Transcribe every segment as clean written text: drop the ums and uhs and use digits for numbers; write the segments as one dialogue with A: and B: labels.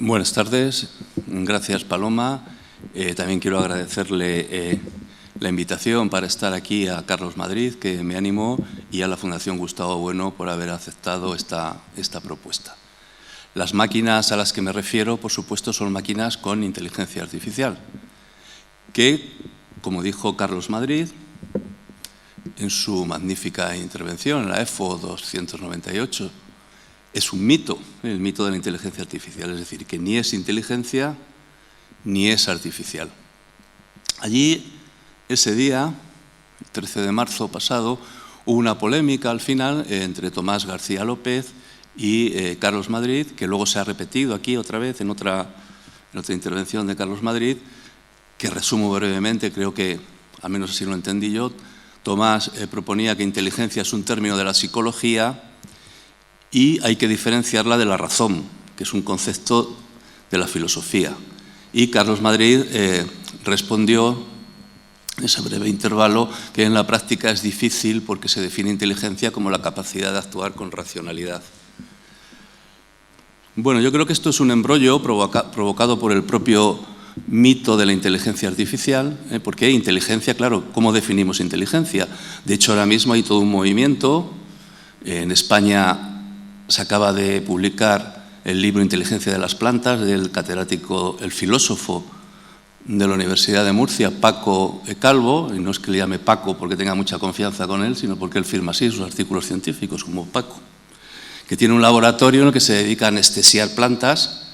A: Buenas tardes. Gracias, Paloma. También quiero agradecerle la invitación para estar aquí a Carlos Madrid, que me animó, y a la Fundación Gustavo Bueno por haber aceptado esta propuesta. Las máquinas a las que me refiero, por supuesto, son máquinas con inteligencia artificial, que, como dijo Carlos Madrid en su magnífica intervención en la EFO 298, es un mito, el mito de la inteligencia artificial, es decir, que ni es inteligencia ni es artificial. Allí, ese día, el 13 de marzo pasado, hubo una polémica al final entre Tomás García López y Carlos Madrid, que luego se ha repetido aquí otra vez en otra intervención de Carlos Madrid, que resumo brevemente, creo que, al menos así lo entendí yo. Tomás proponía que inteligencia es un término de la psicología y hay que diferenciarla de la razón, que es un concepto de la filosofía. Y Carlos Madrid respondió en ese breve intervalo que en la práctica es difícil porque se define inteligencia como la capacidad de actuar con racionalidad. Bueno, yo creo que esto es un embrollo provocado por el propio mito de la inteligencia artificial, porque inteligencia, claro, ¿cómo definimos inteligencia? De hecho, ahora mismo hay todo un movimiento. En España se acaba de publicar el libro Inteligencia de las plantas del catedrático, el filósofo de la Universidad de Murcia, Paco Calvo, y no es que le llame Paco porque tenga mucha confianza con él, sino porque él firma así sus artículos científicos, como Paco, que tiene un laboratorio en el que se dedica a anestesiar plantas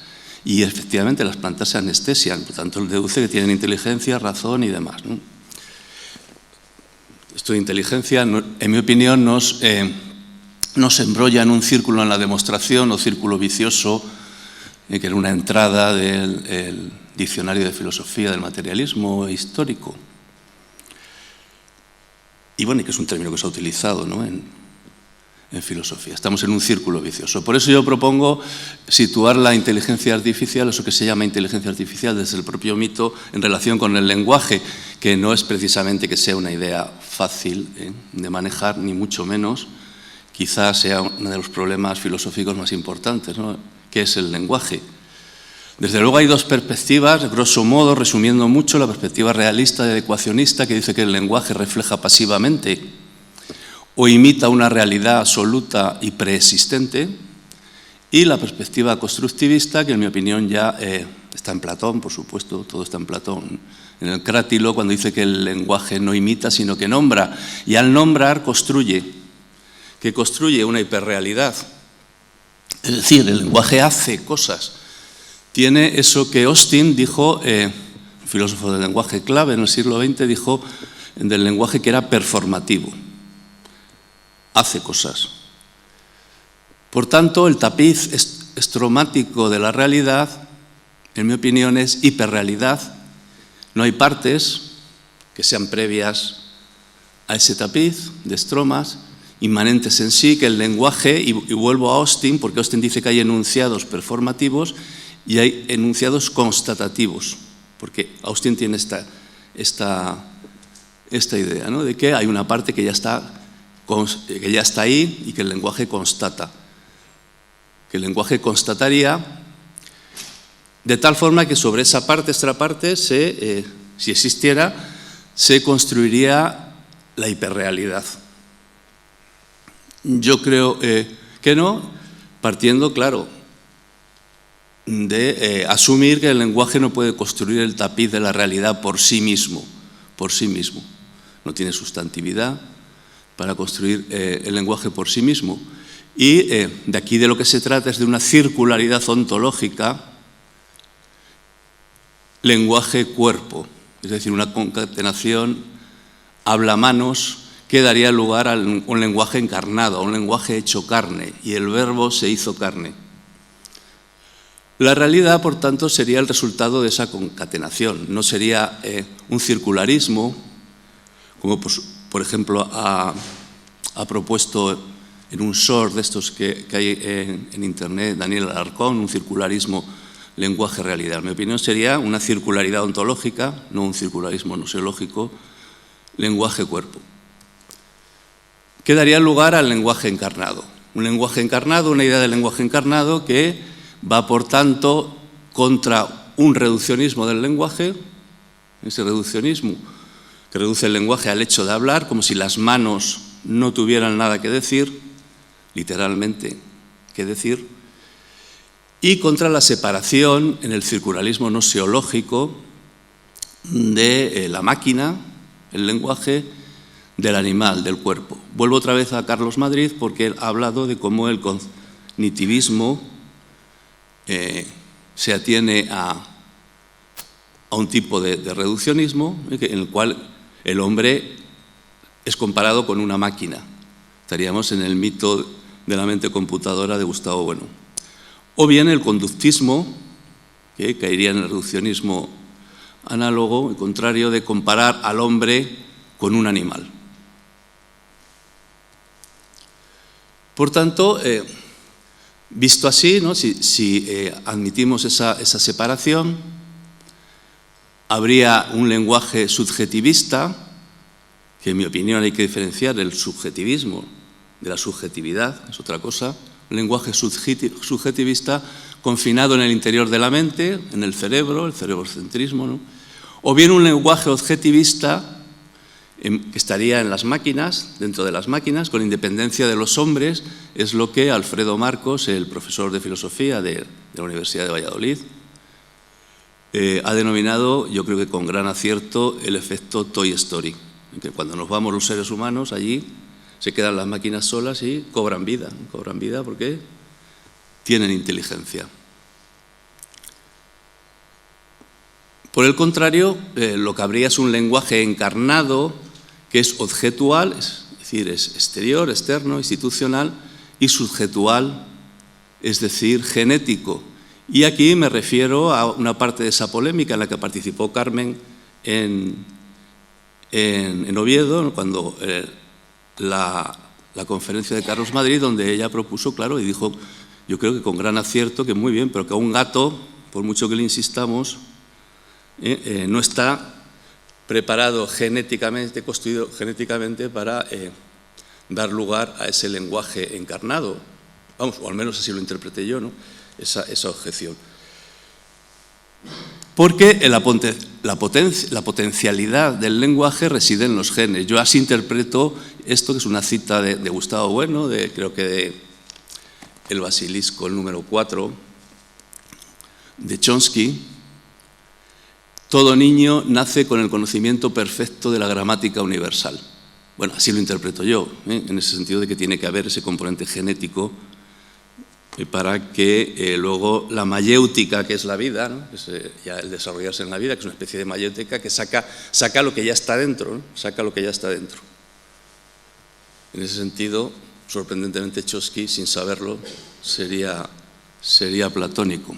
A: y efectivamente las plantas se anestesian, por tanto él deduce que tienen inteligencia, razón y demás, ¿no? Esto de inteligencia, en mi opinión, nos embrolla en un círculo en la demostración o círculo vicioso, que era una entrada del diccionario de filosofía del materialismo histórico. Y bueno, y que es un término que se ha utilizado, ¿no?, en filosofía. Estamos en un círculo vicioso. Por eso yo propongo situar la inteligencia artificial, eso que se llama inteligencia artificial, desde el propio mito en relación con el lenguaje, que no es precisamente que sea una idea fácil de manejar, ni mucho menos. Quizás sea uno de los problemas filosóficos más importantes, ¿no?, que es el lenguaje. Desde luego hay dos perspectivas, grosso modo, resumiendo mucho, la perspectiva realista y ecuacionista, que dice que el lenguaje refleja pasivamente o imita una realidad absoluta y preexistente, y la perspectiva constructivista, que en mi opinión ya está en Platón, por supuesto, todo está en Platón, en el Crátilo, cuando dice que el lenguaje no imita, sino que nombra, y al nombrar construye, que construye una hiperrealidad. Es decir, el lenguaje hace cosas. Tiene eso que Austin dijo, filósofo del lenguaje clave en el siglo XX, dijo del lenguaje que era performativo. Hace cosas. Por tanto, el tapiz estromático de la realidad, en mi opinión, es hiperrealidad. No hay partes que sean previas a ese tapiz de estromas, inmanentes en sí, que el lenguaje, y vuelvo a Austin, porque Austin dice que hay enunciados performativos y hay enunciados constatativos, porque Austin tiene esta idea, ¿no?, de que hay una parte que ya está ahí y que el lenguaje constata. Que el lenguaje constataría de tal forma que sobre esa parte, esta parte, si existiera, se construiría la hiperrealidad. Yo creo que no, partiendo, claro, de asumir que el lenguaje no puede construir el tapiz de la realidad por sí mismo. No tiene sustantividad para construir el lenguaje por sí mismo. Y de aquí de lo que se trata es de una circularidad ontológica, lenguaje-cuerpo, es decir, una concatenación habla-manos que daría lugar a un lenguaje encarnado, a un lenguaje hecho carne, y el verbo se hizo carne. La realidad, por tanto, sería el resultado de esa concatenación, no sería un circularismo, como por ejemplo ha propuesto en un short de estos que hay en internet Daniel Alarcón, un circularismo lenguaje-realidad. En mi opinión sería una circularidad ontológica, no un circularismo nosiológico, lenguaje-cuerpo, que daría lugar al lenguaje encarnado. Un lenguaje encarnado, una idea del lenguaje encarnado que va, por tanto, contra un reduccionismo del lenguaje, ese reduccionismo que reduce el lenguaje al hecho de hablar, como si las manos no tuvieran nada que decir, literalmente que decir, y contra la separación en el circularismo noseológico de la máquina, el lenguaje, del animal, del cuerpo. Vuelvo otra vez a Carlos Madrid porque él ha hablado de cómo el cognitivismo se atiene a un tipo de reduccionismo en el cual el hombre es comparado con una máquina. Estaríamos en el mito de la mente computadora de Gustavo Bueno. O bien el conductismo, que caería en el reduccionismo análogo, el contrario de comparar al hombre con un animal. Por tanto, visto así, ¿no? si admitimos esa separación, habría un lenguaje subjetivista, que en mi opinión hay que diferenciar el subjetivismo de la subjetividad, es otra cosa, un lenguaje subjetivista confinado en el interior de la mente, en el cerebrocentrismo, ¿no? O bien un lenguaje objetivista que estaría en las máquinas, dentro de las máquinas, con independencia de los hombres, es lo que Alfredo Marcos, el profesor de filosofía de la Universidad de Valladolid, ha denominado, yo creo que con gran acierto, el efecto Toy Story, que cuando nos vamos los seres humanos allí, se quedan las máquinas solas y cobran vida porque tienen inteligencia. Por el contrario, lo que habría es un lenguaje encarnado que es objetual, es decir, es exterior, externo, institucional, y subjetual, es decir, genético. Y aquí me refiero a una parte de esa polémica en la que participó Carmen en Oviedo, cuando la conferencia de Carlos Madrid, donde ella propuso, claro, y dijo, yo creo que con gran acierto, que muy bien, pero que a un gato, por mucho que le insistamos, no está preparado genéticamente, construido genéticamente para dar lugar a ese lenguaje encarnado. Vamos, o al menos así lo interpreté yo, ¿no? Esa objeción. Porque la potencialidad del lenguaje reside en los genes. Yo así interpreto esto, que es una cita de Gustavo Bueno, creo que de El Basilisco, el número 4, de Chomsky. Todo niño nace con el conocimiento perfecto de la gramática universal. Bueno, así lo interpreto yo, en ese sentido de que tiene que haber ese componente genético para que luego la mayéutica, que es la vida, ¿no? Ya el desarrollarse en la vida, que es una especie de mayéutica que saca lo que ya está dentro, ¿no? Saca lo que ya está dentro. En ese sentido, sorprendentemente, Chomsky, sin saberlo, sería platónico.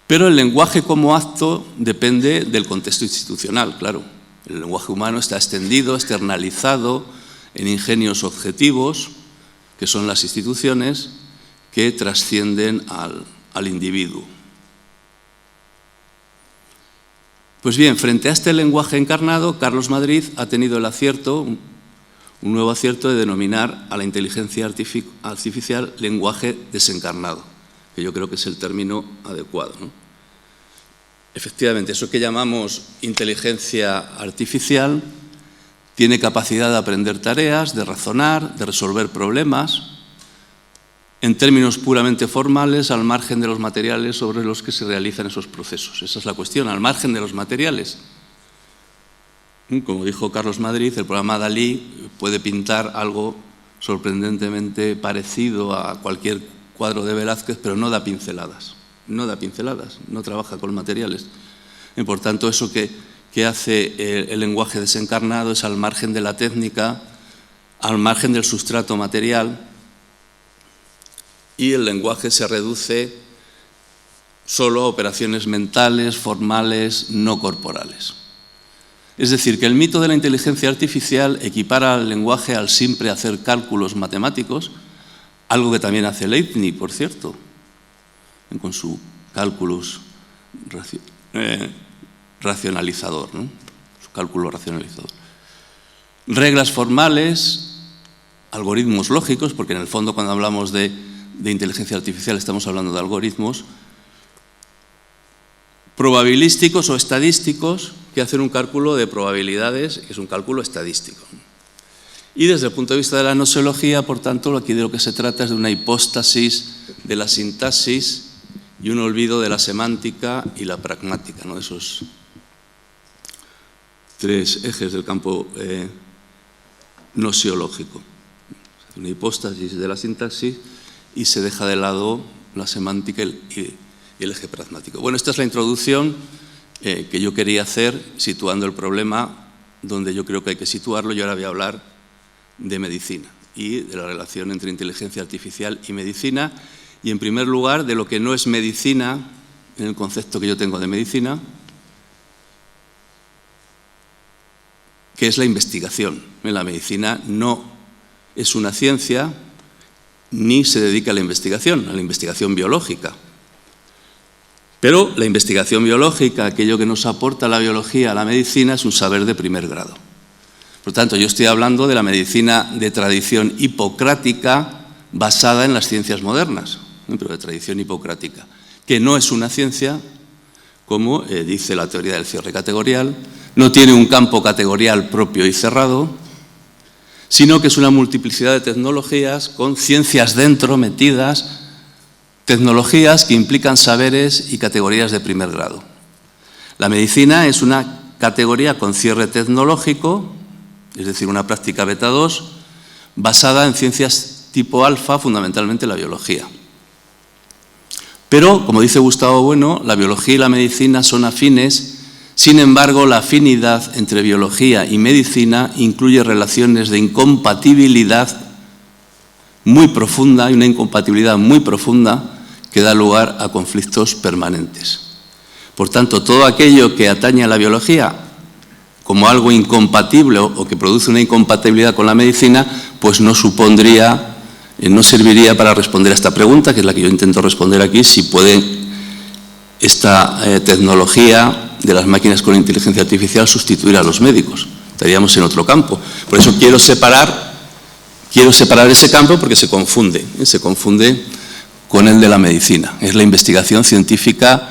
A: Pero el lenguaje como acto depende del contexto institucional, claro. El lenguaje humano está extendido, externalizado en ingenios objetivos, que son las instituciones que trascienden al individuo. Pues bien, frente a este lenguaje encarnado, Carlos Madrid ha tenido el acierto, un nuevo acierto, de denominar a la inteligencia artificial lenguaje desencarnado, que yo creo que es el término adecuado, ¿no? Efectivamente, eso que llamamos inteligencia artificial tiene capacidad de aprender tareas, de razonar, de resolver problemas, en términos puramente formales, al margen de los materiales sobre los que se realizan esos procesos. Esa es la cuestión, al margen de los materiales. Como dijo Carlos Madrid, el programa Dalí puede pintar algo sorprendentemente parecido a cualquier cuadro de Velázquez, pero no da pinceladas. No da pinceladas, no trabaja con materiales. Y por tanto, eso que hace el lenguaje desencarnado es al margen de la técnica, al margen del sustrato material, y el lenguaje se reduce solo a operaciones mentales, formales, no corporales. Es decir, que el mito de la inteligencia artificial equipara al lenguaje al simple hacer cálculos matemáticos, algo que también hace Leibniz, por cierto, con su cálculos racionalizador, ¿no? Su cálculo racionalizador. Reglas formales, algoritmos lógicos, porque en el fondo cuando hablamos de inteligencia artificial estamos hablando de algoritmos, probabilísticos o estadísticos que hacen un cálculo de probabilidades, que es un cálculo estadístico. Y desde el punto de vista de la gnoseología, por tanto, aquí de lo que se trata es de una hipóstasis de la sintaxis y un olvido de la semántica y la pragmática, ¿no? Esos tres ejes del campo gnoseológico. Una hipóstasis de la sintaxis y se deja de lado la semántica y el eje pragmático. Bueno, esta es la introducción que yo quería hacer, situando el problema donde yo creo que hay que situarlo. Yo ahora voy a hablar de medicina y de la relación entre inteligencia artificial y medicina, y en primer lugar de lo que no es medicina, en el concepto que yo tengo de medicina, que es la investigación. La medicina no es una ciencia ni se dedica a la investigación biológica. Pero la investigación biológica, aquello que nos aporta la biología a la medicina, es un saber de primer grado. Por tanto, yo estoy hablando de la medicina de tradición hipocrática basada en las ciencias modernas, pero de tradición hipocrática, que no es una ciencia, como dice la teoría del cierre categorial, no tiene un campo categorial propio y cerrado, sino que es una multiplicidad de tecnologías con ciencias dentro metidas, tecnologías que implican saberes y categorías de primer grado. La medicina es una categoría con cierre tecnológico, es decir, una práctica beta 2, basada en ciencias tipo alfa, fundamentalmente la biología. Pero, como dice Gustavo Bueno, la biología y la medicina son afines. Sin embargo, la afinidad entre biología y medicina incluye relaciones de incompatibilidad muy profunda, y una incompatibilidad muy profunda que da lugar a conflictos permanentes. Por tanto, todo aquello que atañe a la biología como algo incompatible o que produce una incompatibilidad con la medicina, pues no serviría para responder a esta pregunta, que es la que yo intento responder aquí, si puede esta tecnología de las máquinas con inteligencia artificial sustituir a los médicos. Estaríamos en otro campo. Por eso quiero separar ese campo, porque se confunde con el de la medicina. Es la investigación científica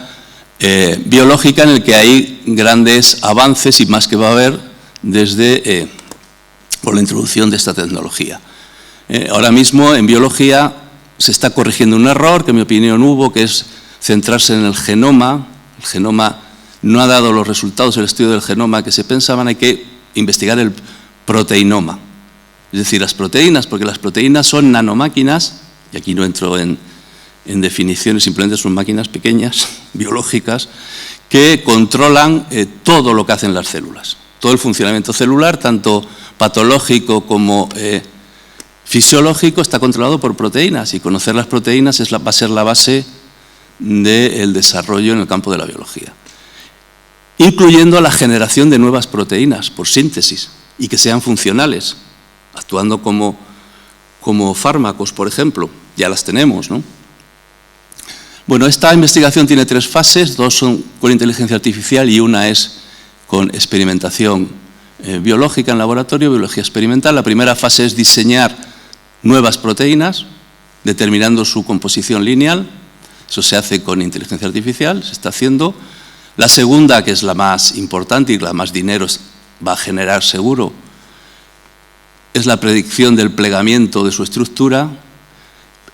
A: biológica, en el que hay grandes avances y más que va a haber desde por la introducción de esta tecnología. Ahora mismo en biología se está corrigiendo un error que en mi opinión hubo, que es centrarse en el genoma. El genoma no ha dado los resultados del estudio del genoma que se pensaban. Hay que investigar el proteinoma, es decir, las proteínas, porque las proteínas son nanomáquinas, y aquí no entro en definiciones, simplemente son máquinas pequeñas, biológicas, que controlan todo lo que hacen las células. Todo el funcionamiento celular, tanto patológico como fisiológico, está controlado por proteínas, y conocer las proteínas va a ser la base del desarrollo en el campo de la biología, incluyendo la generación de nuevas proteínas por síntesis y que sean funcionales, actuando como fármacos, por ejemplo. Ya las tenemos, ¿no? Bueno, esta investigación tiene tres fases, dos son con inteligencia artificial y una es con experimentación biológica en laboratorio, biología experimental. La primera fase es diseñar nuevas proteínas, determinando su composición lineal. Eso se hace con inteligencia artificial, se está haciendo. La segunda, que es la más importante y la más dinero va a generar seguro, es la predicción del plegamiento de su estructura.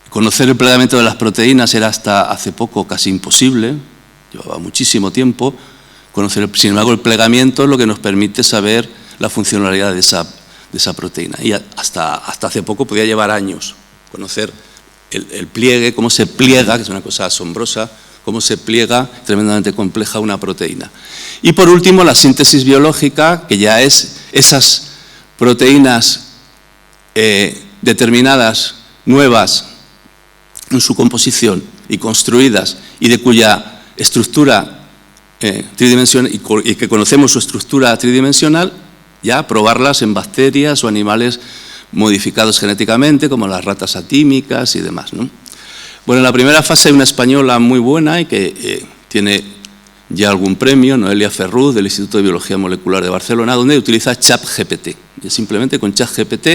A: Conocer el plegamiento de las proteínas era hasta hace poco casi imposible, llevaba muchísimo tiempo. Sin embargo, el plegamiento es lo que nos permite saber la funcionalidad de esa proteína. Y hasta hace poco podía llevar años conocer el pliegue, cómo se pliega, que es una cosa asombrosa, cómo se pliega tremendamente compleja una proteína. Y por último, la síntesis biológica, que ya es esas proteínas determinadas, nuevas en su composición y construidas, y de cuya estructura tridimensional, y que conocemos su estructura tridimensional, ya probarlas en bacterias o animales modificados genéticamente, como las ratas atímicas y demás, ¿no? Bueno, en la primera fase hay una española muy buena y que tiene ya algún premio, Noelia Ferruz, del Instituto de Biología Molecular de Barcelona, donde utiliza ChatGPT. Y simplemente con ChatGPT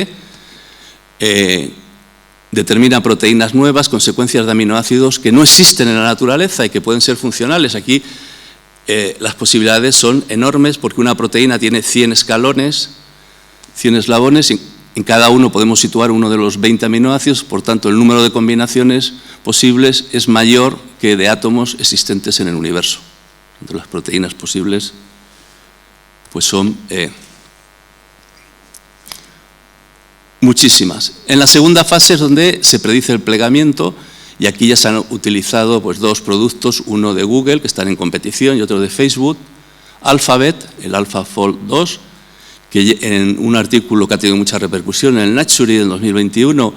A: determina proteínas nuevas con secuencias de aminoácidos que no existen en la naturaleza y que pueden ser funcionales. Aquí las posibilidades son enormes porque una proteína tiene 100 escalones, 100 eslabones, y en cada uno podemos situar uno de los 20 aminoácidos, por tanto el número de combinaciones posibles es mayor que de átomos existentes en el universo. Entonces, las proteínas posibles pues son muchísimas. En la segunda fase es donde se predice el plegamiento, y aquí ya se han utilizado pues, dos productos, uno de Google, que están en competición, y otro de Facebook, Alphabet, el AlphaFold 2, que en un artículo que ha tenido mucha repercusión en el Nature del 2021,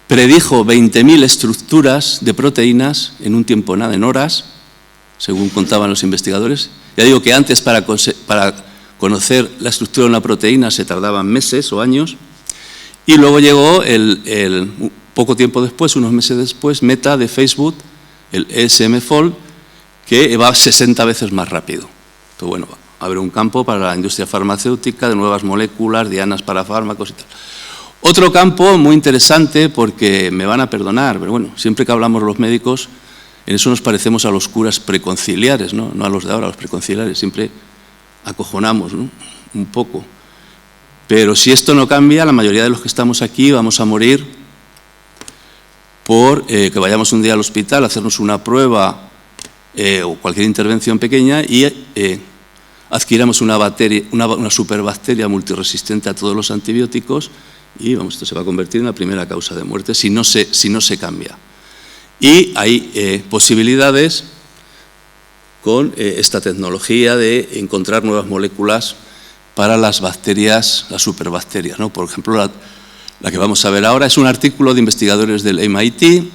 A: predijo 20.000 estructuras de proteínas en un tiempo nada, en horas, según contaban los investigadores. Ya digo que antes para conocer la estructura de una proteína se tardaban meses o años, y luego llegó poco tiempo después, unos meses después, Meta de Facebook, el ESM-Fold, que va 60 veces más rápido. Entonces, bueno, abre un campo para la industria farmacéutica de nuevas moléculas, dianas para fármacos y tal. Otro campo muy interesante, porque me van a perdonar, pero bueno, siempre que hablamos los médicos, en eso nos parecemos a los curas preconciliares, ¿no? No a los de ahora, a los preconciliares, siempre acojonamos, ¿no? Un poco. Pero si esto no cambia, la mayoría de los que estamos aquí vamos a morir por que vayamos un día al hospital a hacernos una prueba o cualquier intervención pequeña y adquiramos una superbacteria multiresistente a todos los antibióticos y vamos, esto se va a convertir en la primera causa de muerte si no se cambia. Y hay posibilidades con esta tecnología de encontrar nuevas moléculas para las bacterias, las superbacterias, ¿no? Por ejemplo, la que vamos a ver ahora es un artículo de investigadores del MIT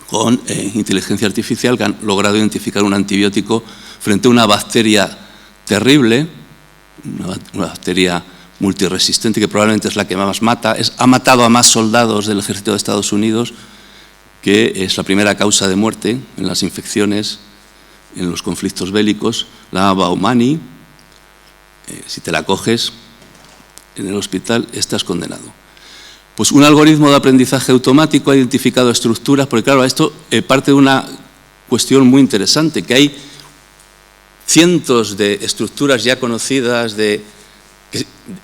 A: con inteligencia artificial que han logrado identificar un antibiótico frente a una bacteria terrible, una bacteria multiresistente que probablemente es la que más mata. Ha matado a más soldados del ejército de Estados Unidos, que es la primera causa de muerte en las infecciones, en los conflictos bélicos, la Baumani. Si te la coges en el hospital, estás condenado. Pues un algoritmo de aprendizaje automático ha identificado estructuras, porque claro, esto parte de una cuestión muy interesante, que hay cientos de estructuras ya conocidas,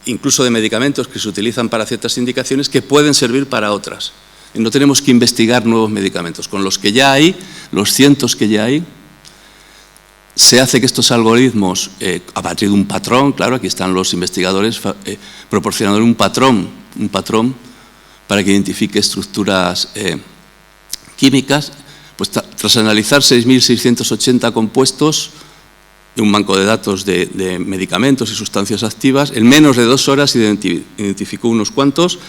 A: incluso de medicamentos que se utilizan para ciertas indicaciones, que pueden servir para otras. Y no tenemos que investigar nuevos medicamentos. Con los que ya hay, los cientos que ya hay, se hace que estos algoritmos, a partir de un patrón, claro, aquí están los investigadores proporcionando un patrón para que identifique estructuras químicas, pues tras analizar 6.680 compuestos de un banco de datos de medicamentos y sustancias activas, en menos de 2 horas identificó unos cuantos.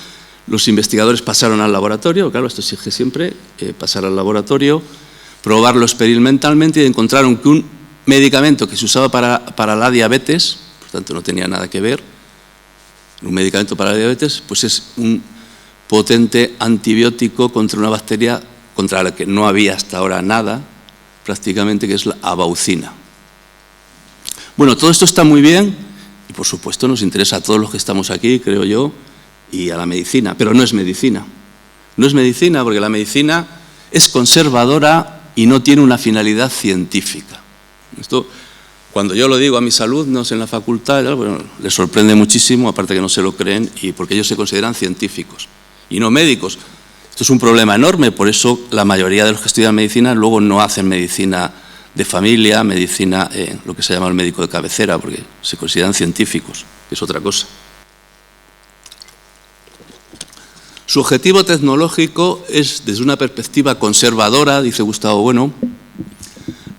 A: Los investigadores pasaron al laboratorio, claro, esto exige siempre pasar al laboratorio, probarlo experimentalmente y encontraron que un medicamento que se usaba para la diabetes, por tanto no tenía nada que ver, un medicamento para la diabetes, pues es un potente antibiótico contra una bacteria contra la que no había hasta ahora nada, prácticamente, que es la abaucina. Bueno, todo esto está muy bien y por supuesto nos interesa a todos los que estamos aquí, creo yo, y a la medicina, pero no es medicina. No es medicina porque la medicina es conservadora y no tiene una finalidad científica. Esto, cuando yo lo digo a mis alumnos en la facultad, bueno, les sorprende muchísimo, aparte que no se lo creen, y porque ellos se consideran científicos y no médicos. Esto es un problema enorme, por eso la mayoría de los que estudian medicina luego no hacen medicina de familia, medicina, lo que se llama el médico de cabecera, porque se consideran científicos, que es otra cosa. Su objetivo tecnológico es, desde una perspectiva conservadora, dice Gustavo Bueno,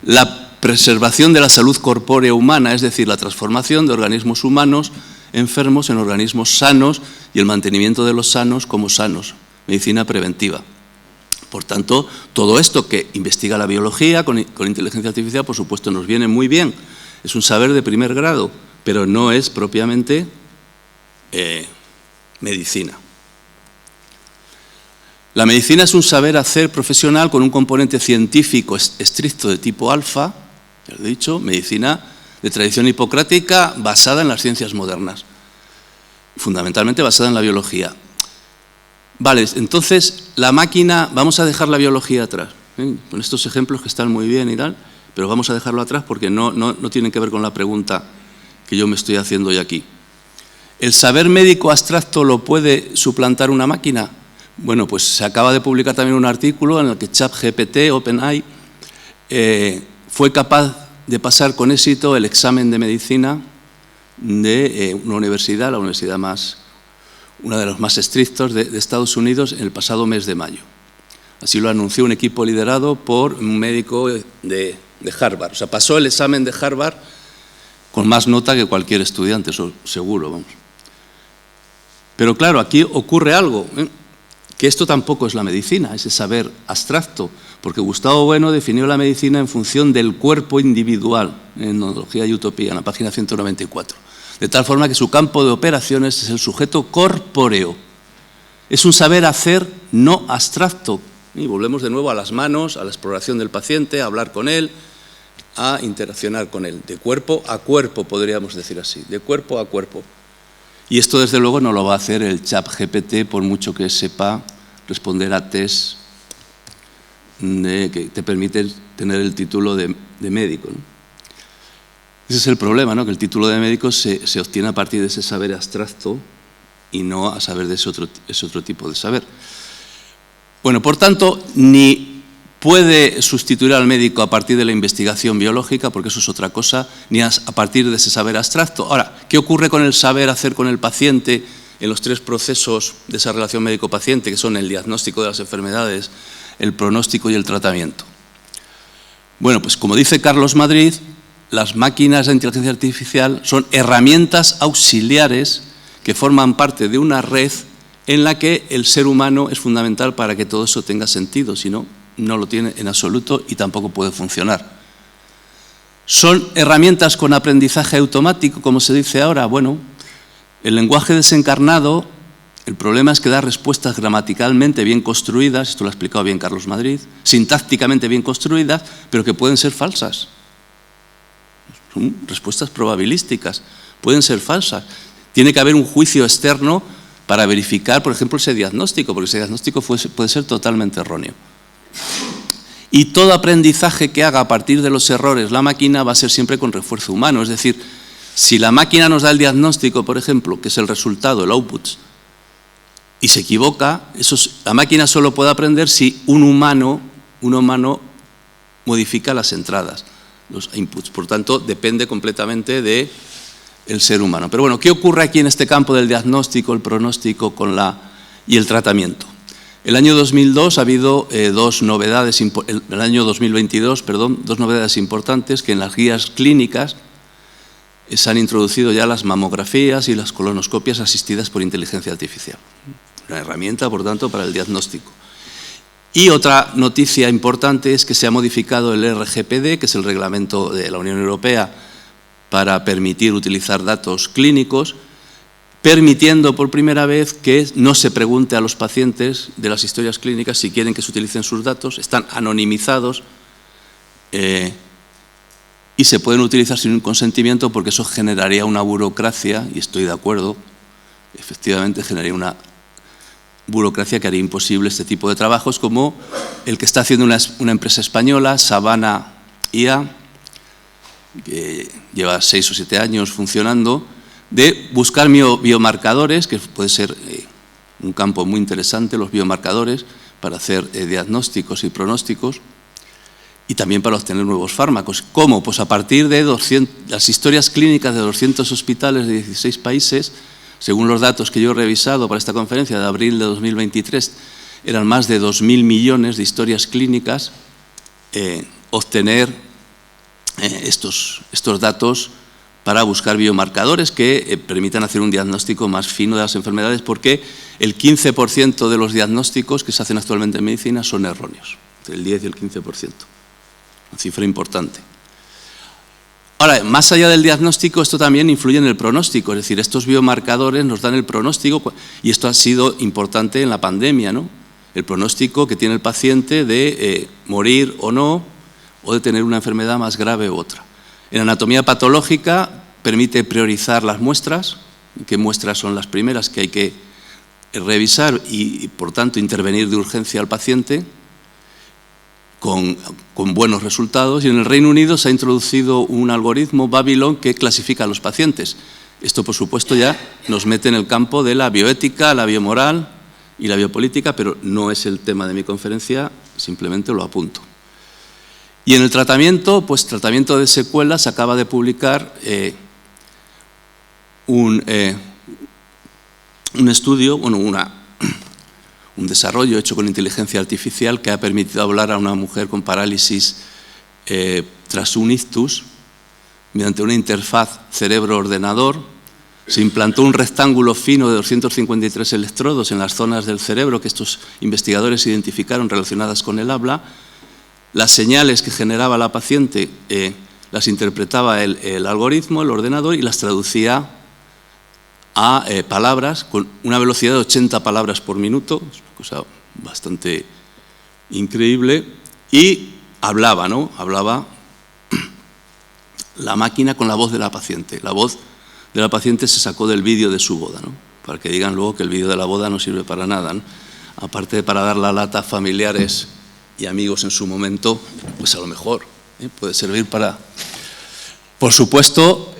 A: la preservación de la salud corpórea humana, es decir, la transformación de organismos humanos enfermos en organismos sanos y el mantenimiento de los sanos como sanos, medicina preventiva. Por tanto, todo esto que investiga la biología con inteligencia artificial, por supuesto, nos viene muy bien. Es un saber de primer grado, pero no es propiamente medicina. La medicina es un saber hacer profesional con un componente científico estricto de tipo alfa, ya lo he dicho, medicina de tradición hipocrática basada en las ciencias modernas, fundamentalmente basada en la biología. Vale, entonces la máquina, vamos a dejar la biología atrás, con estos ejemplos que están muy bien y tal, pero vamos a dejarlo atrás porque no tiene que ver con la pregunta que yo me estoy haciendo hoy aquí. ¿El saber médico abstracto lo puede suplantar una máquina? Bueno, pues se acaba de publicar también un artículo en el que ChatGPT, OpenAI, fue capaz de pasar con éxito el examen de medicina de una universidad, la universidad una de los más estrictos de Estados Unidos, en el pasado mes de mayo. Así lo anunció un equipo liderado por un médico de Harvard. O sea, pasó el examen de Harvard con más nota que cualquier estudiante, eso seguro, vamos. Pero claro, aquí ocurre algo, que esto tampoco es la medicina, ese saber abstracto, porque Gustavo Bueno definió la medicina en función del cuerpo individual, en Etnología y Utopía, en la página 194. De tal forma que su campo de operaciones es el sujeto corpóreo. Es un saber hacer no abstracto. Y volvemos de nuevo a las manos, a la exploración del paciente, a hablar con él, a interaccionar con él. De cuerpo a cuerpo, podríamos decir así, de cuerpo a cuerpo. Y esto, desde luego, no lo va a hacer el ChatGPT, por mucho que sepa responder a test que te permiten tener el título de médico, ¿no? Ese es el problema, ¿no? Que el título de médico se obtiene a partir de ese saber abstracto y no a saber de ese otro tipo de saber. Bueno, por tanto, ni puede sustituir al médico a partir de la investigación biológica, porque eso es otra cosa, ni a partir de ese saber abstracto. Ahora, ¿qué ocurre con el saber hacer con el paciente en los tres procesos de esa relación médico-paciente, que son el diagnóstico de las enfermedades, el pronóstico y el tratamiento? Bueno, pues como dice Carlos Madrid, las máquinas de inteligencia artificial son herramientas auxiliares que forman parte de una red en la que el ser humano es fundamental para que todo eso tenga sentido, si no, no lo tiene en absoluto y tampoco puede funcionar. ¿Son herramientas con aprendizaje automático, como se dice ahora? Bueno, el lenguaje desencarnado, el problema es que da respuestas gramaticalmente bien construidas, esto lo ha explicado bien Carlos Madrid, sintácticamente bien construidas, pero que pueden ser falsas. Son respuestas probabilísticas, pueden ser falsas. Tiene que haber un juicio externo para verificar, por ejemplo, ese diagnóstico, porque ese diagnóstico puede ser totalmente erróneo. Y todo aprendizaje que haga a partir de los errores la máquina va a ser siempre con refuerzo humano. Es decir, si la máquina nos da el diagnóstico, por ejemplo, que es el resultado, el output, y se equivoca, la máquina solo puede aprender si un humano modifica las entradas, los inputs. Por tanto, depende completamente del ser humano. Pero bueno, ¿qué ocurre aquí en este campo del diagnóstico, el pronóstico y el tratamiento? El año 2002 ha habido dos novedades importantes, que en las guías clínicas se han introducido ya las mamografías y las colonoscopias asistidas por inteligencia artificial. Una herramienta, por tanto, para el diagnóstico. Y otra noticia importante es que se ha modificado el RGPD, que es el reglamento de la Unión Europea para permitir utilizar datos clínicos, permitiendo por primera vez que no se pregunte a los pacientes de las historias clínicas si quieren que se utilicen sus datos, están anonimizados y se pueden utilizar sin un consentimiento, porque eso generaría una burocracia, y estoy de acuerdo, efectivamente generaría una burocracia que haría imposible este tipo de trabajos, como el que está haciendo una empresa española, Savannah IA, que lleva 6 o 7 años funcionando, de buscar biomarcadores, que puede ser un campo muy interesante, los biomarcadores, para hacer diagnósticos y pronósticos, y también para obtener nuevos fármacos. ¿Cómo? Pues a partir de las historias clínicas de 200 hospitales de 16 países, según los datos que yo he revisado para esta conferencia de abril de 2023, eran más de 2.000 millones de historias clínicas, obtener estos datos para buscar biomarcadores que permitan hacer un diagnóstico más fino de las enfermedades, porque el 15% de los diagnósticos que se hacen actualmente en medicina son erróneos, entre el 10 y el 15%, una cifra importante. Ahora, más allá del diagnóstico, esto también influye en el pronóstico, es decir, estos biomarcadores nos dan el pronóstico, y esto ha sido importante en la pandemia, ¿no? El pronóstico que tiene el paciente de morir o no, o de tener una enfermedad más grave u otra. En anatomía patológica permite priorizar las muestras, qué muestras son las primeras que hay que revisar y por tanto, intervenir de urgencia al paciente, con buenos resultados, y en el Reino Unido se ha introducido un algoritmo, Babylon, que clasifica a los pacientes. Esto, por supuesto, ya nos mete en el campo de la bioética, la biomoral y la biopolítica, pero no es el tema de mi conferencia, simplemente lo apunto. Y en el tratamiento, pues tratamiento de secuelas, acaba de publicar un estudio, bueno, un desarrollo hecho con inteligencia artificial que ha permitido hablar a una mujer con parálisis tras un ictus mediante una interfaz cerebro-ordenador. Se implantó un rectángulo fino de 253 electrodos en las zonas del cerebro que estos investigadores identificaron relacionadas con el habla. Las señales que generaba la paciente las interpretaba el algoritmo, el ordenador, y las traducía a palabras con una velocidad de 80 palabras por minuto, es una cosa bastante increíble, y hablaba, ¿no? Hablaba la máquina con la voz de la paciente. La voz de la paciente se sacó del vídeo de su boda, ¿no? Para que digan luego que el vídeo de la boda no sirve para nada, ¿no? Aparte de para dar la lata a familiares y amigos en su momento, pues a lo mejor puede servir para... Por supuesto,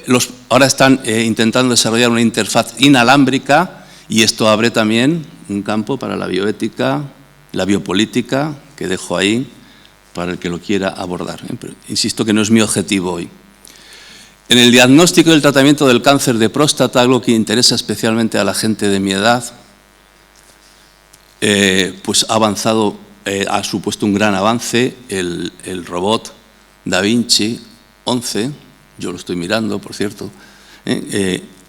A: ahora están intentando desarrollar una interfaz inalámbrica, y esto abre también un campo para la bioética, la biopolítica, que dejo ahí para el que lo quiera abordar. Pero insisto que no es mi objetivo hoy. En el diagnóstico y el tratamiento del cáncer de próstata, algo que interesa especialmente a la gente de mi edad, pues ha avanzado, ha supuesto un gran avance el robot Da Vinci 11, yo lo estoy mirando, por cierto,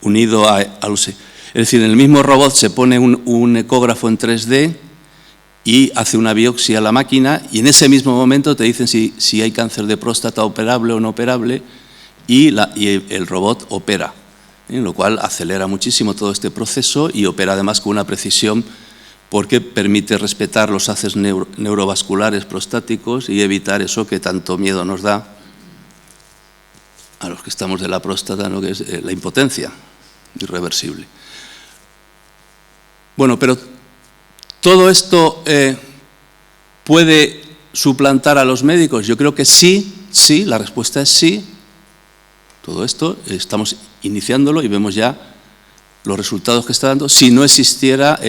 A: unido a Es decir, en el mismo robot se pone un ecógrafo en 3D y hace una biopsia a la máquina, y en ese mismo momento te dicen si hay cáncer de próstata operable o no operable, y el robot opera, lo cual acelera muchísimo todo este proceso y opera además con una precisión, porque permite respetar los haces neurovasculares prostáticos y evitar eso que tanto miedo nos da a los que estamos de la próstata, ¿no? Que es la impotencia irreversible. Bueno, pero ¿todo esto puede suplantar a los médicos? Yo creo que sí, la respuesta es sí. Todo esto estamos iniciándolo y vemos ya los resultados que está dando. Si no existiera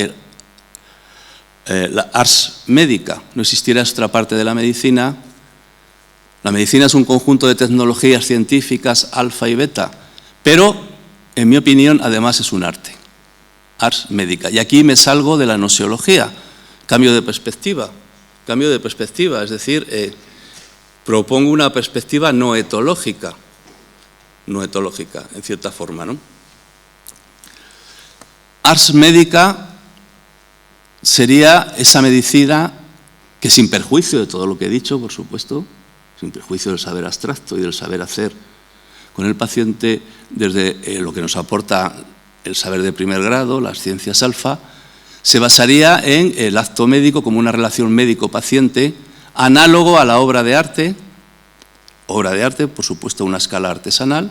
A: la ars médica, no existiera otra parte de la medicina. La medicina es un conjunto de tecnologías científicas alfa y beta, pero, en mi opinión, además es un arte, ars médica. Y aquí me salgo de la noseología, cambio de perspectiva, es decir, propongo una perspectiva no etológica, en cierta forma, ¿no? Ars médica sería esa medicina que, sin perjuicio de todo lo que he dicho, por supuesto, sin perjuicio del saber abstracto y del saber hacer con el paciente, desde lo que nos aporta el saber de primer grado, las ciencias alfa, se basaría en el acto médico como una relación médico-paciente, análogo a la obra de arte, por supuesto, una escala artesanal,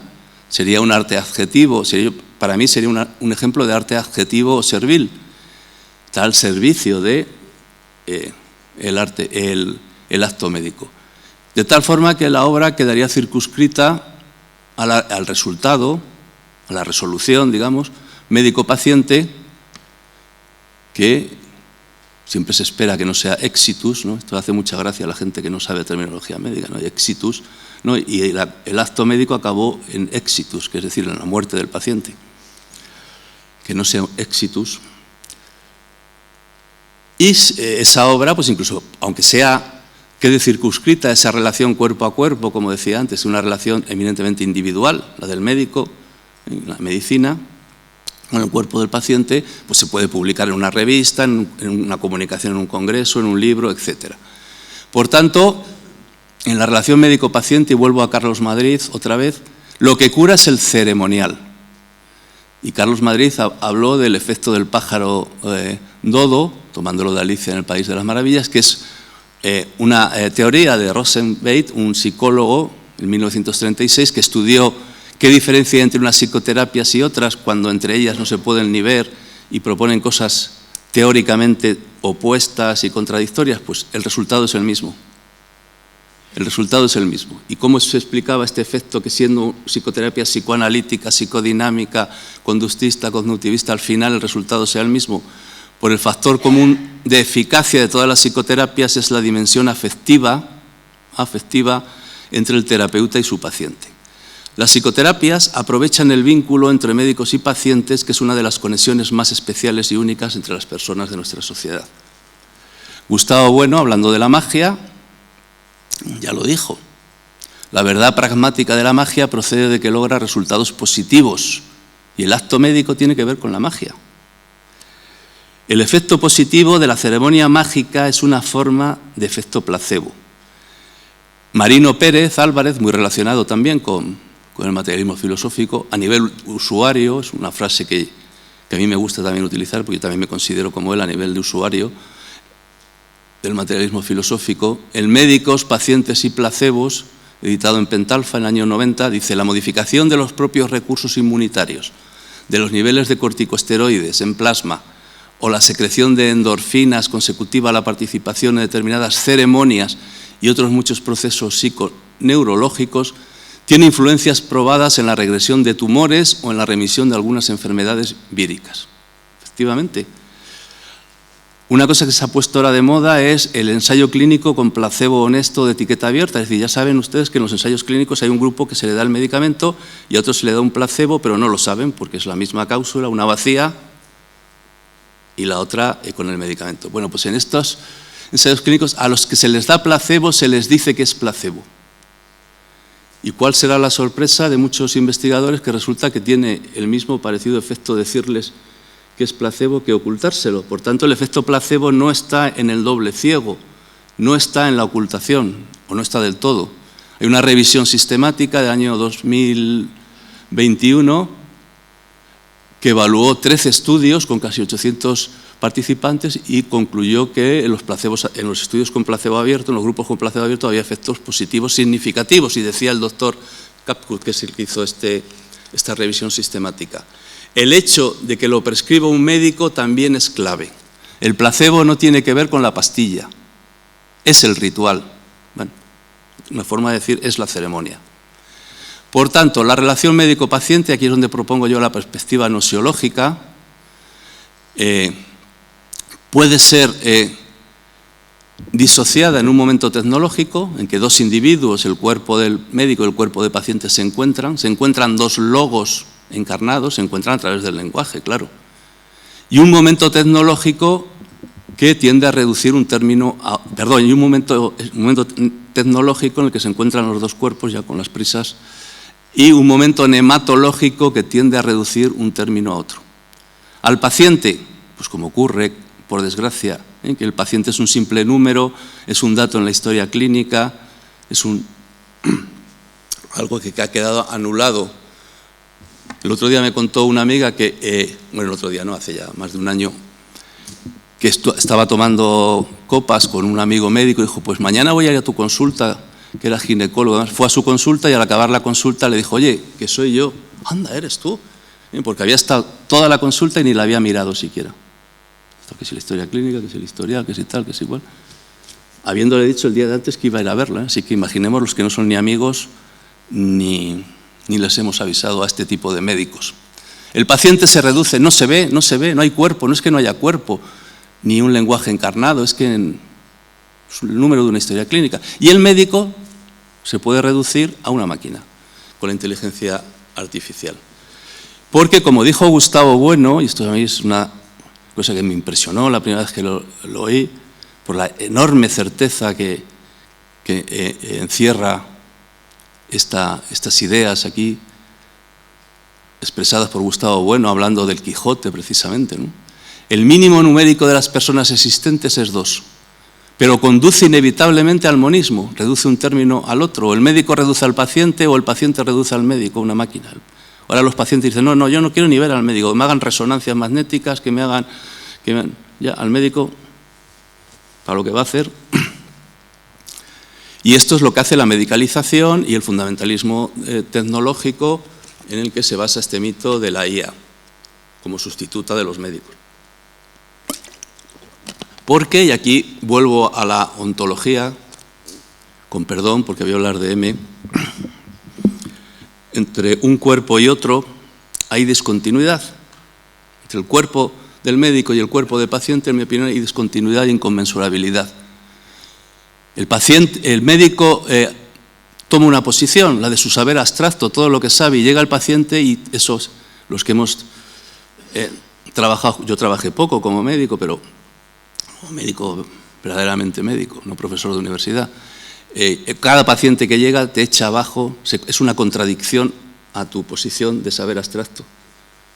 A: sería un arte adjetivo, para mí sería un ejemplo de arte adjetivo o servil, está al servicio de el acto médico. De tal forma que la obra quedaría circunscrita al resultado, a la resolución, digamos, médico-paciente, que siempre se espera que no sea exitus, ¿no? Esto hace mucha gracia a la gente que no sabe terminología médica, ¿no? Exitus, ¿no? Y el acto médico acabó en exitus, que es decir, en la muerte del paciente. Que no sea exitus. Y esa obra, pues incluso, aunque quede circunscrita esa relación cuerpo a cuerpo, como decía antes, una relación eminentemente individual, la del médico, la medicina, con el cuerpo del paciente, pues se puede publicar en una revista, en una comunicación, en un congreso, en un libro, etc. Por tanto, en la relación médico-paciente, y vuelvo a Carlos Madrid otra vez, lo que cura es el ceremonial. Y Carlos Madrid habló del efecto del pájaro dodo, tomándolo de Alicia en el País de las Maravillas, que es una teoría de Rosenbeit, un psicólogo en 1936, que estudió qué diferencia hay entre unas psicoterapias y otras, cuando entre ellas no se pueden ni ver y proponen cosas teóricamente opuestas y contradictorias. Pues el resultado es el mismo. el resultado es el mismo. ¿Y cómo se explicaba este efecto que siendo psicoterapia psicoanalítica, psicodinámica, conductista, cognitivista, al final el resultado sea el mismo? Por el factor común de eficacia de todas las psicoterapias es la dimensión afectiva entre el terapeuta y su paciente. Las psicoterapias aprovechan el vínculo entre médicos y pacientes, que es una de las conexiones más especiales y únicas entre las personas de nuestra sociedad. Gustavo Bueno, hablando de la magia, ya lo dijo. La verdad pragmática de la magia procede de que logra resultados positivos y el acto médico tiene que ver con la magia. El efecto positivo de la ceremonia mágica es una forma de efecto placebo. Marino Pérez Álvarez, muy relacionado también con el materialismo filosófico, a nivel usuario, es una frase que a mí me gusta también utilizar, porque yo también me considero como él a nivel de usuario del materialismo filosófico. El Médicos, Pacientes y Placebos, editado en Pentalfa en el año 90, dice: la modificación de los propios recursos inmunitarios, de los niveles de corticosteroides en plasma o la secreción de endorfinas consecutiva a la participación en determinadas ceremonias y otros muchos procesos psiconeurológicos tiene influencias probadas en la regresión de tumores o en la remisión de algunas enfermedades víricas. Efectivamente. Una cosa que se ha puesto ahora de moda es el ensayo clínico con placebo honesto de etiqueta abierta. Es decir, ya saben ustedes que en los ensayos clínicos hay un grupo que se le da el medicamento y a otro se le da un placebo, pero no lo saben porque es la misma cápsula, una vacía y la otra con el medicamento. Bueno, pues en estos ensayos clínicos a los que se les da placebo se les dice que es placebo. ¿Y cuál será la sorpresa de muchos investigadores? Que resulta que tiene el mismo parecido efecto decirles que es placebo que ocultárselo. Por tanto, el efecto placebo no está en el doble ciego, no está en la ocultación, o no está del todo. Hay una revisión sistemática del año 2021 que evaluó 13 estudios con casi 800 participantes y concluyó que en los estudios con placebo abierto, en los grupos con placebo abierto, había efectos positivos significativos. Y decía el doctor Kapkut, que es el que hizo esta revisión sistemática: el hecho de que lo prescriba un médico también es clave. El placebo no tiene que ver con la pastilla, es el ritual. Bueno, una forma de decir es la ceremonia. Por tanto, la relación médico-paciente, aquí es donde propongo yo la perspectiva nosiológica, puede ser disociada en un momento tecnológico, en que dos individuos, el cuerpo del médico y el cuerpo del paciente, se encuentran dos logos encarnados, se encuentran a través del lenguaje, claro. Y un momento tecnológico que tiende a reducir un término, y un momento tecnológico en el que se encuentran los dos cuerpos ya con las prisas, y un momento nematológico que tiende a reducir un término a otro. Al paciente, pues como ocurre, por desgracia, que el paciente es un simple número, es un dato en la historia clínica, es algo que ha quedado anulado. El otro día me contó una amiga que, bueno, el otro día no, hace ya más de un año, que estaba tomando copas con un amigo médico y dijo: pues mañana voy a ir a tu consulta, que era ginecólogo. Además, fue a su consulta y al acabar la consulta le dijo: oye, que soy yo. Anda, eres tú. Porque había estado toda la consulta y ni la había mirado siquiera. Que si la historia clínica, que si el historial, que si tal, que si igual. Habiéndole dicho el día de antes que iba a ir a verla, así que imaginemos los que no son ni amigos ni les hemos avisado a este tipo de médicos. El paciente se reduce, no se ve, no hay cuerpo, no es que no haya cuerpo, ni un lenguaje encarnado, es que es el número de una historia clínica. Y el médico se puede reducir a una máquina con la inteligencia artificial. Porque, como dijo Gustavo Bueno, y esto a mí es una cosa que me impresionó la primera vez que lo oí, por la enorme certeza que encierra estas ideas aquí, expresadas por Gustavo Bueno, hablando del Quijote precisamente, ¿no? El mínimo numérico de las personas existentes es 2, pero conduce inevitablemente al monismo, reduce un término al otro, o el médico reduce al paciente o el paciente reduce al médico, una máquina. Ahora los pacientes dicen: no, yo no quiero ni ver al médico, que me hagan resonancias magnéticas, ya al médico para lo que va a hacer. Y esto es lo que hace la medicalización y el fundamentalismo tecnológico, en el que se basa este mito de la IA como sustituta de los médicos. Porque, y aquí vuelvo a la ontología, con perdón, porque voy a hablar de M, entre un cuerpo y otro hay discontinuidad. Entre el cuerpo del médico y el cuerpo del paciente, en mi opinión, hay discontinuidad e inconmensurabilidad. El médico toma una posición, la de su saber abstracto, todo lo que sabe, y llega al paciente y esos, los que hemos trabajado, yo trabajé poco como médico, pero como médico, verdaderamente médico, no profesor de universidad, cada paciente que llega te echa abajo, es una contradicción a tu posición de saber abstracto,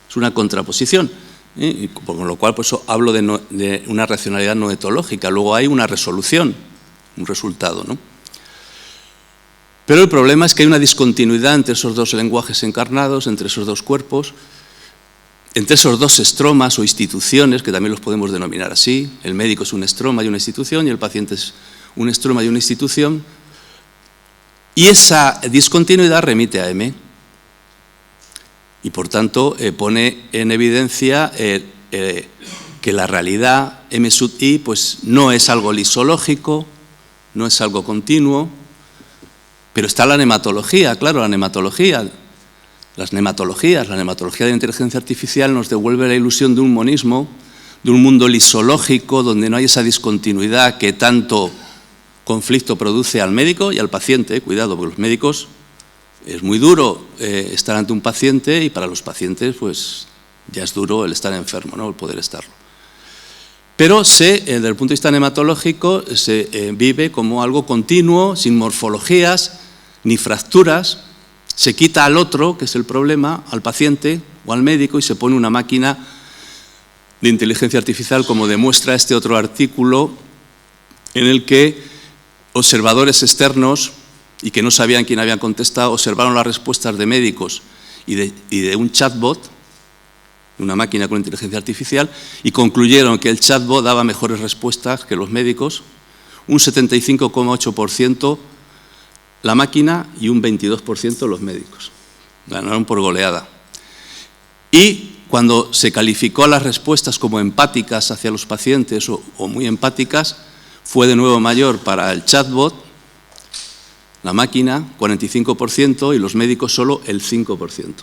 A: es una contraposición, y con lo cual por eso hablo de una racionalidad no etológica, luego hay una resolución, un resultado, ¿no? Pero el problema es que hay una discontinuidad entre esos dos lenguajes encarnados, entre esos dos cuerpos, entre esos dos estromas o instituciones, que también los podemos denominar así. El médico es un estroma y una institución, y el paciente es un estroma y una institución. Y esa discontinuidad remite a M. Y por tanto pone en evidencia que la realidad M sub I pues, no es algo lisológico, no es algo continuo, pero está la nematología, claro, la nematología. La nematología de la inteligencia artificial nos devuelve la ilusión de un monismo, de un mundo lisológico donde no hay esa discontinuidad que tanto conflicto produce al médico y al paciente. Cuidado, porque los médicos es muy duro estar ante un paciente, y para los pacientes pues ya es duro el estar enfermo, ¿no? El poder estarlo. Pero desde el punto de vista nematológico se vive como algo continuo, sin morfologías ni fracturas. Se quita al otro, que es el problema, al paciente o al médico, y se pone una máquina de inteligencia artificial, como demuestra este otro artículo, en el que observadores externos y que no sabían quién había contestado, observaron las respuestas de médicos y de un chatbot, una máquina con inteligencia artificial, y concluyeron que el chatbot daba mejores respuestas que los médicos, un 75,8% la máquina y un 22% los médicos. Ganaron por goleada. Y cuando se calificó las respuestas como empáticas hacia los pacientes o muy empáticas, fue de nuevo mayor para el chatbot, la máquina, 45%, y los médicos solo el 5%.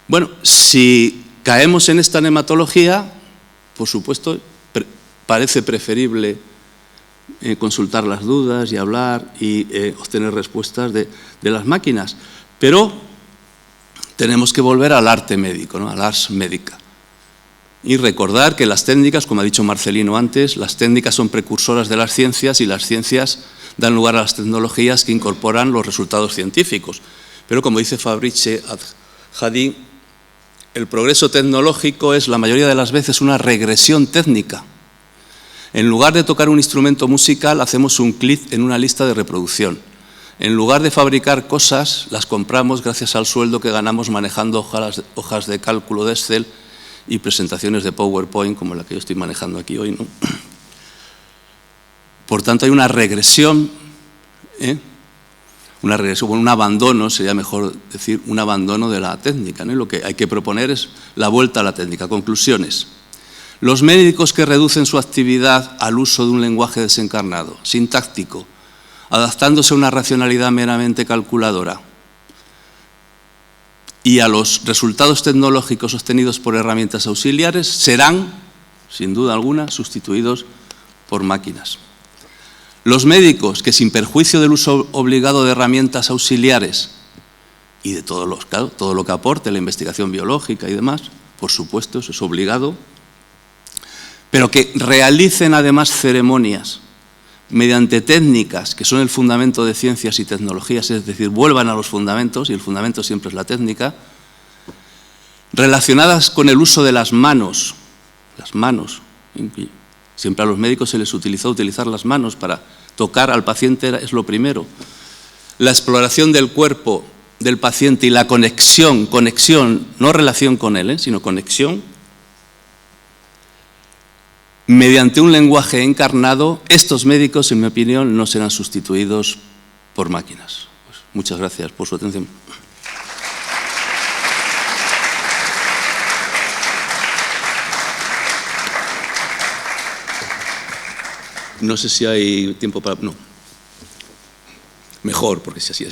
A: Bueno, si caemos en esta nematología, por supuesto, parece preferible consultar las dudas y hablar y obtener respuestas de las máquinas. Pero tenemos que volver al arte médico, ¿no? Al ars medica. Y recordar que las técnicas, como ha dicho Marcelino antes, las técnicas son precursoras de las ciencias, y las ciencias dan lugar a las tecnologías que incorporan los resultados científicos. Pero como dice Fabrice Hadi, el progreso tecnológico es la mayoría de las veces una regresión técnica. En lugar de tocar un instrumento musical, hacemos un clic en una lista de reproducción. En lugar de fabricar cosas, las compramos gracias al sueldo que ganamos manejando hojas de cálculo de Excel y presentaciones de PowerPoint, como la que yo estoy manejando aquí hoy, ¿no? Por tanto, hay una regresión, un abandono, sería mejor decir, un abandono de la técnica, ¿no? Y lo que hay que proponer es la vuelta a la técnica. Conclusiones. Los médicos que reducen su actividad al uso de un lenguaje desencarnado, sintáctico, adaptándose a una racionalidad meramente calculadora, y a los resultados tecnológicos obtenidos por herramientas auxiliares, serán, sin duda alguna, sustituidos por máquinas. Los médicos que, sin perjuicio del uso obligado de herramientas auxiliares y de todo lo que aporte la investigación biológica y demás, por supuesto, eso es obligado, pero que realicen además ceremonias mediante técnicas que son el fundamento de ciencias y tecnologías, es decir, vuelvan a los fundamentos, y el fundamento siempre es la técnica, relacionadas con el uso de las manos. Siempre a los médicos se les utilizó utilizar las manos para tocar al paciente, es lo primero. La exploración del cuerpo del paciente y la conexión, no relación con él, sino conexión, mediante un lenguaje encarnado. Estos médicos, en mi opinión, no serán sustituidos por máquinas. Pues muchas gracias por su atención. No sé si hay tiempo para... No.
B: mejor, porque si así